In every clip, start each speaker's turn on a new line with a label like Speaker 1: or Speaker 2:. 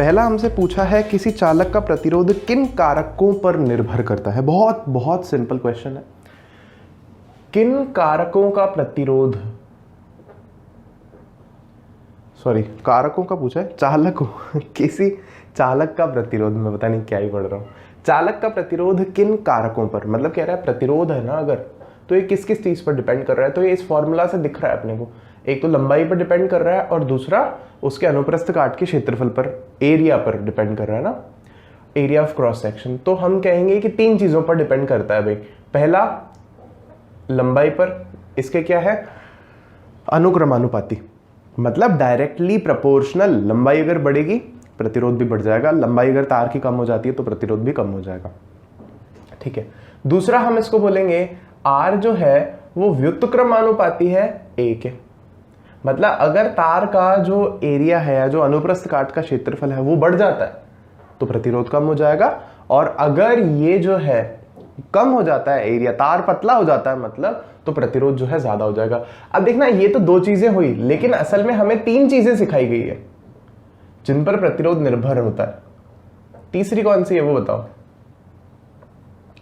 Speaker 1: पहला हमसे पूछा है किसी चालक का प्रतिरोध किन कारकों पर निर्भर करता है। बहुत बहुत सिंपल क्वेश्चन है। किन कारकों का प्रतिरोध, सॉरी कारकों का पूछा है, चालकों किसी चालक का प्रतिरोध, मैं पता नहीं क्या ही पढ़ रहा हूँ। चालक का प्रतिरोध किन कारकों पर, मतलब कह रहा है प्रतिरोध है ना अगर, तो ये किस किस चीज पर डिपेंड कर रहा है। तो ये इस फॉर्मूला से दिख रहा है अपने को, एक तो लंबाई पर डिपेंड कर रहा है और दूसरा उसके अनुप्रस्थ काट के क्षेत्रफल पर, एरिया पर डिपेंड कर रहा है ना, एरिया ऑफ क्रॉस सेक्शन। तो हम कहेंगे कि तीन चीजों पर डिपेंड करता है भाई। पहला लंबाई पर, इसके क्या है अनुक्रमानुपाती, मतलब डायरेक्टली प्रोपोर्शनल। लंबाई अगर बढ़ेगी प्रतिरोध भी बढ़ जाएगा, लंबाई अगर तार की कम हो जाती है तो प्रतिरोध भी कम हो जाएगा। ठीक है। दूसरा हम इसको बोलेंगे R जो है वो व्युत्क्रमानुपाती है A के, मतलब अगर तार का जो एरिया है या जो अनुप्रस्थ काट का क्षेत्रफल है वो बढ़ जाता है तो प्रतिरोध कम हो जाएगा, और अगर ये जो है कम हो जाता है एरिया, तार पतला हो जाता है मतलब, तो प्रतिरोध जो है ज्यादा हो जाएगा। अब देखना ये तो दो चीजें हुई, लेकिन असल में हमें तीन चीजें सिखाई गई है जिन पर प्रतिरोध निर्भर होता है। तीसरी कौन सी है वो बताओ,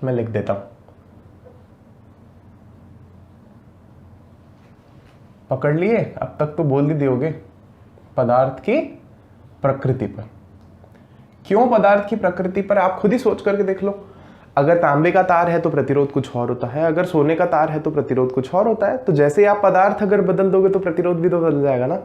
Speaker 1: मैं लिख देता हूं, पकड़ लिए, अब तक तो बोल ही दियोगे। पदार्थ की प्रकृति पर। क्यों पदार्थ की प्रकृति पर, आप खुद ही सोच करके देख लो। अगर तांबे का तार है तो प्रतिरोध कुछ और होता है, अगर सोने का तार है तो प्रतिरोध कुछ और होता है। तो जैसे आप पदार्थ अगर बदल दोगे तो प्रतिरोध भी तो बदल जाएगा ना।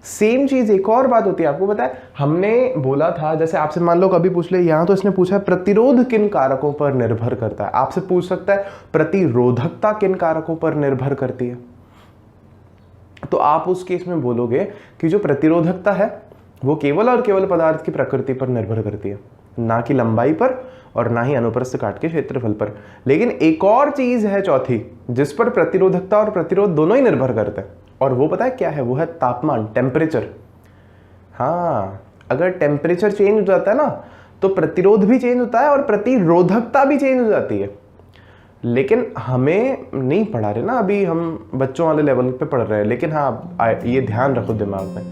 Speaker 1: सेम चीज एक और बात होती है, आपको पता है हमने बोला था, जैसे आपसे मान लो कभी पूछ ले, यहां तो इसने पूछा है प्रतिरोध किन कारकों पर निर्भर करता है, आपसे पूछ सकता है प्रतिरोधकता किन कारकों पर निर्भर करती है। तो आप उस केस में बोलोगे कि जो प्रतिरोधकता है वो केवल और केवल पदार्थ की प्रकृति पर निर्भर करती है, ना कि लंबाई पर और ना ही अनुप्रस्थ काट के क्षेत्रफल पर। लेकिन एक और चीज है चौथी जिस पर प्रतिरोधकता और प्रतिरोध दोनों ही निर्भर करते हैं, और वो पता है क्या है, वो है तापमान, टेम्परेचर। हाँ, अगर टेम्परेचर चेंज हो जाता है ना तो प्रतिरोध भी चेंज होता है और प्रतिरोधकता भी चेंज हो जाती है। लेकिन हमें नहीं पढ़ा रहे ना, अभी हम बच्चों वाले लेवल पे पढ़ रहे हैं। लेकिन हाँ, ये ध्यान रखो दिमाग में